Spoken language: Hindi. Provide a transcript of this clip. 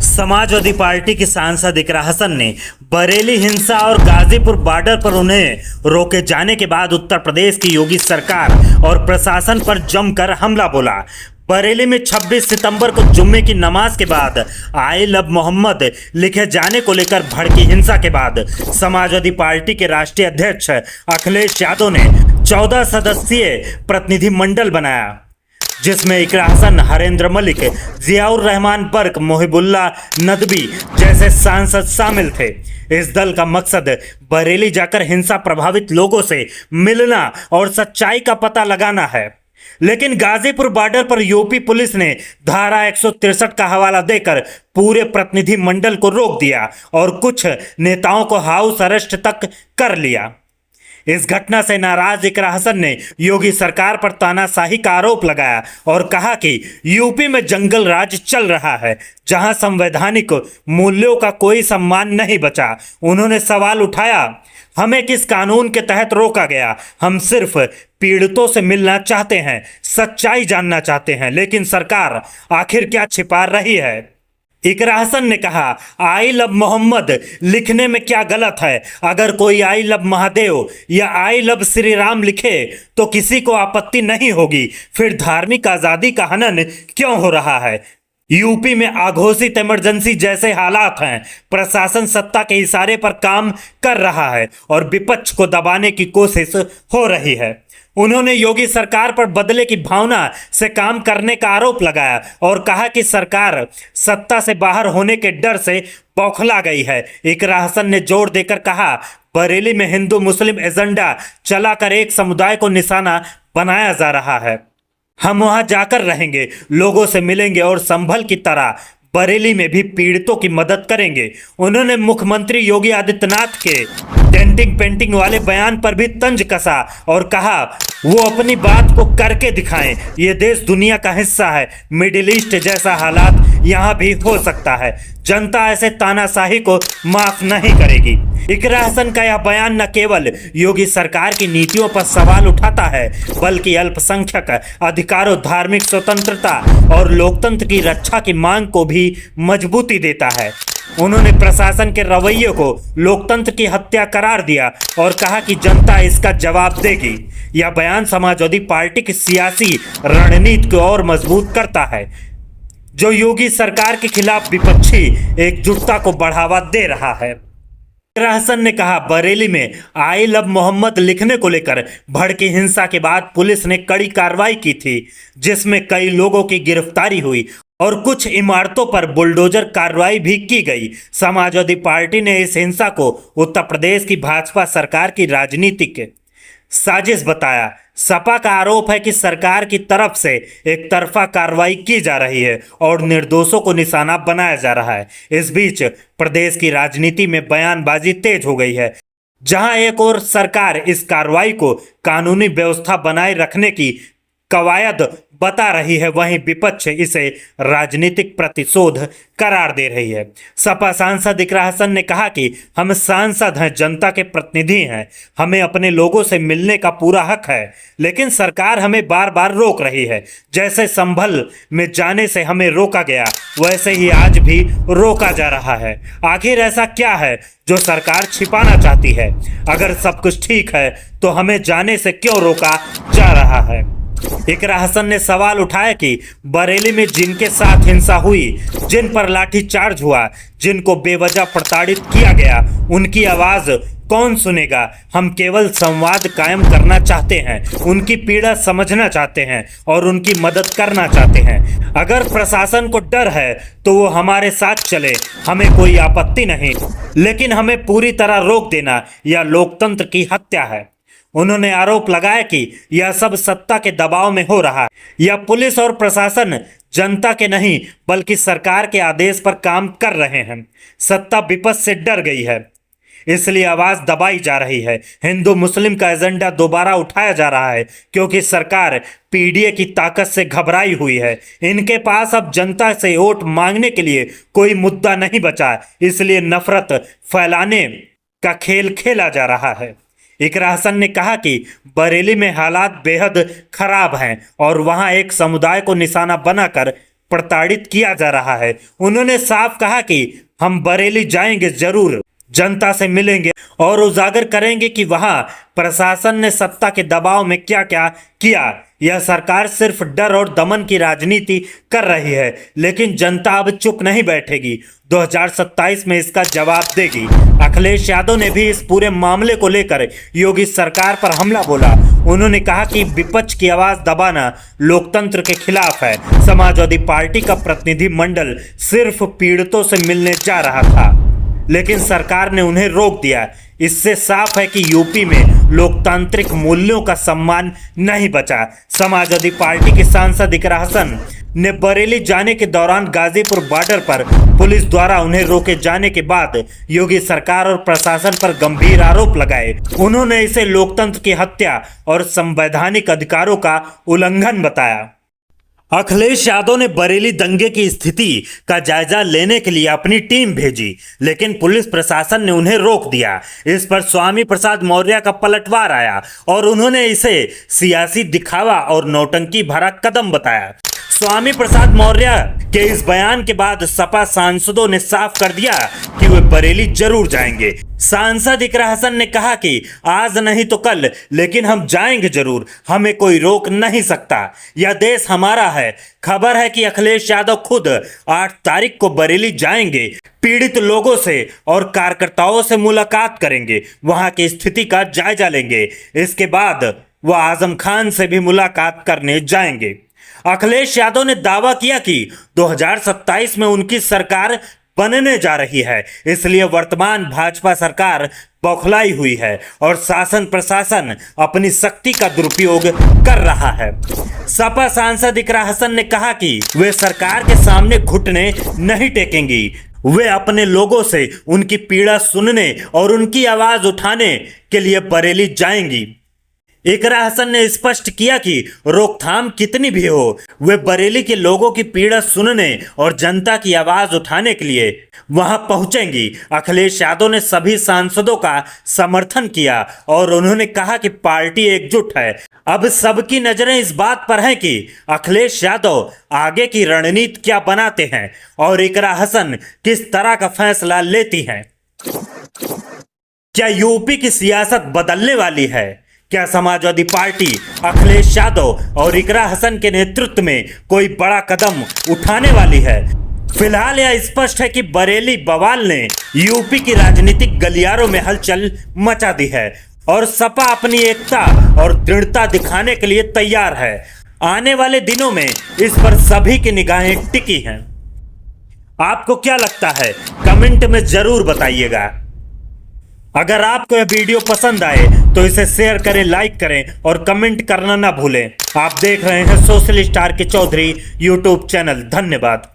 समाजवादी पार्टी की सांसद इकरा हसन ने बरेली हिंसा और गाजीपुर बॉर्डर पर उन्हें रोके जाने के बाद उत्तर प्रदेश की योगी सरकार और प्रशासन पर जमकर हमला बोला। बरेली में 26 सितंबर को जुम्मे की नमाज के बाद आई लव मोहम्मद लिखे जाने को लेकर भड़की हिंसा के बाद समाजवादी पार्टी के राष्ट्रीय अध्यक्ष अखिलेश यादव ने 14 सदस्यीय प्रतिनिधिमंडल बनाया, जिसमें इकरा हसन, हरेंद्र मलिक, जियाउर रहमान बर्क, मोहिबुल्ला नदवी जैसे सांसद शामिल थे। इस दल का मकसद बरेली जाकर हिंसा प्रभावित लोगों से मिलना और सच्चाई का पता लगाना है। लेकिन गाजीपुर बॉर्डर पर यूपी पुलिस ने धारा 163 का हवाला देकर पूरे प्रतिनिधिमंडल को रोक दिया और कुछ नेताओं को हाउस अरेस्ट तक कर लिया। इस घटना से नाराज इकरा हसन ने योगी सरकार पर तानाशाही का आरोप लगाया और कहा कि यूपी में जंगल राज चल रहा है, जहां संवैधानिक मूल्यों का कोई सम्मान नहीं बचा। उन्होंने सवाल उठाया, हमें किस कानून के तहत रोका गया? हम सिर्फ पीड़ितों से मिलना चाहते हैं, सच्चाई जानना चाहते हैं, लेकिन सरकार आखिर क्या छिपा रही है? इकरा हसन ने कहा, आई लव मोहम्मद लिखने में क्या गलत है? अगर कोई आई लव महादेव या आई लव श्री राम लिखे तो किसी को आपत्ति नहीं होगी, फिर धार्मिक आजादी का हनन क्यों हो रहा है? यूपी में अघोषित इमरजेंसी जैसे हालात हैं। प्रशासन सत्ता के इशारे पर काम कर रहा है और विपक्ष को दबाने की कोशिश हो रही है। उन्होंने योगी सरकार पर बदले की भावना से काम करने का आरोप लगाया और कहा कि सरकार सत्ता से बाहर होने के डर से बौखला गई है। इकरा हसन ने जोर देकर कहा, बरेली में हिंदू मुस्लिम एजेंडा चलाकर एक समुदाय को निशाना बनाया जा रहा है। हम वहां जाकर रहेंगे, लोगों से मिलेंगे और संभल की तरह बरेली में भी पीड़ितों की मदद करेंगे। उन्होंने मुख्यमंत्री योगी आदित्यनाथ के डेंटिंग पेंटिंग वाले बयान पर भी तंज कसा और कहा वो अपनी बात को करके दिखाएं। ये देश दुनिया का हिस्सा है, मिडिल ईस्ट जैसा हालात यहाँ भी हो सकता है। जनता ऐसे तानाशाही को माफ नहीं करेगी। इकरा हसन का यह बयान न केवल योगी सरकार की नीतियों पर सवाल उठाता है, बल्कि अल्पसंख्यक अधिकारों, धार्मिक स्वतंत्रता और लोकतंत्र की रक्षा की मांग को भी मजबूती देता है। उन्होंने प्रशासन के रवैये को लोकतंत्र की हत्या करार दिया और कहा कि जनता इसका जवाब देगी। यह बयान समाजवादी पार्टी की सियासी रणनीति को और मजबूत करता है, जो योगी सरकार के खिलाफ विपक्षी एकजुटता को बढ़ावा दे रहा है। इकरा हसन ने कहा, बरेली में आई लव मोहम्मद लिखने को लेकर भड़की हिंसा के बाद पुलिस ने कड़ी कार्रवाई की थी, जिसमें कई लोगों की गिरफ्तारी हुई और कुछ इमारतों पर बुलडोजर कार्रवाई भी की गई। समाजवादी पार्टी ने इस हिंसा को उत्तर प्रदेश की भाजपा सरकार की राजनीतिक साजिश बताया। सपा का आरोप है कि सरकार की तरफ से एक तरफा कार्रवाई की जा रही है और निर्दोषों को निशाना बनाया जा रहा है। इस बीच प्रदेश की राजनीति में बयानबाजी तेज हो गई है। जहां एक और सरकार इस कार्रवाई को कानूनी व्यवस्था बनाए रखने की कवायद बता रही है, वहीं विपक्ष इसे राजनीतिक प्रतिशोध करार दे रही है। सपा सांसद इकरा हसन ने कहा कि हम सांसद हैं, जनता के प्रतिनिधि हैं, हमें अपने लोगों से मिलने का पूरा हक है, लेकिन सरकार हमें बार बार रोक रही है। जैसे संभल में जाने से हमें रोका गया, वैसे ही आज भी रोका जा रहा है। आखिर ऐसा क्या है जो सरकार छिपाना चाहती है? अगर सब कुछ ठीक है तो हमें जाने से क्यों रोका जा रहा है? इकरा हसन ने सवाल उठाया कि बरेली में जिनके साथ हिंसा हुई, जिन पर लाठीचार्ज हुआ, जिनको बेवजह प्रताड़ित किया गया, उनकी आवाज कौन सुनेगा? हम केवल संवाद कायम करना चाहते हैं, उनकी पीड़ा समझना चाहते हैं और उनकी मदद करना चाहते हैं। अगर प्रशासन को डर है तो वो हमारे साथ चले, हमें कोई आपत्ति नहीं, लेकिन हमें पूरी तरह रोक देना यह लोकतंत्र की हत्या है। उन्होंने आरोप लगाया कि यह सब सत्ता के दबाव में हो रहा है। यह पुलिस और प्रशासन जनता के नहीं बल्कि सरकार के आदेश पर काम कर रहे हैं। सत्ता विपक्ष से डर गई है, इसलिए आवाज दबाई जा रही है। हिंदू मुस्लिम का एजेंडा दोबारा उठाया जा रहा है क्योंकि सरकार पीडीए की ताकत से घबराई हुई है। इनके पास अब जनता से वोट मांगने के लिए कोई मुद्दा नहीं बचा, इसलिए नफरत फैलाने का खेल खेला जा रहा है। इकरा हसन ने कहा कि बरेली में हालात बेहद खराब हैं और वहां एक समुदाय को निशाना बनाकर प्रताड़ित किया जा रहा है। उन्होंने साफ कहा कि हम बरेली जाएंगे जरूर, जनता से मिलेंगे और उजागर करेंगे कि वहां प्रशासन ने सत्ता के दबाव में क्या क्या किया। यह सरकार सिर्फ डर और दमन की राजनीति कर रही है, लेकिन जनता अब चुप नहीं बैठेगी। 2027 में इसका जवाब देगी। अखिलेश यादव ने भी इस पूरे मामले को लेकर योगी सरकार पर हमला बोला। उन्होंने कहा कि विपक्ष की आवाज दबाना लोकतंत्र के खिलाफ है। समाजवादी पार्टी का प्रतिनिधि मंडल सिर्फ पीड़ितों से मिलने जा रहा था, लेकिन सरकार ने उन्हें रोक दिया। इससे साफ है कि यूपी में लोकतांत्रिक मूल्यों का सम्मान नहीं बचा। समाजवादी पार्टी के सांसद इकरा हसन ने बरेली जाने के दौरान गाजीपुर बॉर्डर पर पुलिस द्वारा उन्हें रोके जाने के बाद योगी सरकार और प्रशासन पर गंभीर आरोप लगाए। उन्होंने इसे लोकतंत्र की हत्या और संवैधानिक अधिकारों का उल्लंघन बताया। अखिलेश यादव ने बरेली दंगे की स्थिति का जायजा लेने के लिए अपनी टीम भेजी, लेकिन पुलिस प्रशासन ने उन्हें रोक दिया। इस पर स्वामी प्रसाद मौर्य का पलटवार आया और उन्होंने इसे सियासी दिखावा और नौटंकी भरा कदम बताया। स्वामी प्रसाद मौर्य के इस बयान के बाद सपा सांसदों ने साफ कर दिया कि वे बरेली जरूर जाएंगे। सांसद इकरा हसन ने कहा कि आज नहीं तो कल, लेकिन हम जाएंगे जरूर, हमें कोई रोक नहीं सकता, यह देश हमारा है। खबर है कि अखिलेश यादव खुद 8 तारीख को बरेली जाएंगे, पीड़ित लोगों से और कार्यकर्ताओं से मुलाकात करेंगे, वहां की स्थिति का जायजा लेंगे। इसके बाद वह आजम खान से भी मुलाकात करने जाएंगे। अखिलेश यादव ने दावा किया कि 2027 में उनकी सरकार बनने जा रही है, इसलिए वर्तमान भाजपा सरकार बौखलाई हुई है और शासन प्रशासन अपनी शक्ति का दुरुपयोग कर रहा है। सपा सांसद इकरा हसन ने कहा कि वे सरकार के सामने घुटने नहीं टेकेंगी। वे अपने लोगों से उनकी पीड़ा सुनने और उनकी आवाज उठाने के लिए बरेली जाएंगी। इकरा हसन ने स्पष्ट किया कि रोकथाम कितनी भी हो, वे बरेली के लोगों की पीड़ा सुनने और जनता की आवाज उठाने के लिए वहां पहुंचेंगी। अखिलेश यादव ने सभी सांसदों का समर्थन किया और उन्होंने कहा कि पार्टी एकजुट है। अब सबकी नजरें इस बात पर हैं कि अखिलेश यादव आगे की रणनीति क्या बनाते हैं और इकरा हसन किस तरह का फैसला लेती हैं। क्या यूपी की सियासत बदलने वाली है? क्या समाजवादी पार्टी अखिलेश यादव और इकरा हसन के नेतृत्व में कोई बड़ा कदम उठाने वाली है? फिलहाल यह स्पष्ट है कि बरेली बवाल ने यूपी की राजनीतिक गलियारों में हलचल मचा दी है और सपा अपनी एकता और दृढ़ता दिखाने के लिए तैयार है। आने वाले दिनों में इस पर सभी की निगाहें टिकी हैं। आपको क्या लगता है? कमेंट में जरूर बताइएगा। अगर आपको यह वीडियो पसंद आए तो इसे शेयर करें, लाइक करें और कमेंट करना ना भूलें। आप देख रहे हैं सोशल स्टार के चौधरी यूट्यूब चैनल। धन्यवाद।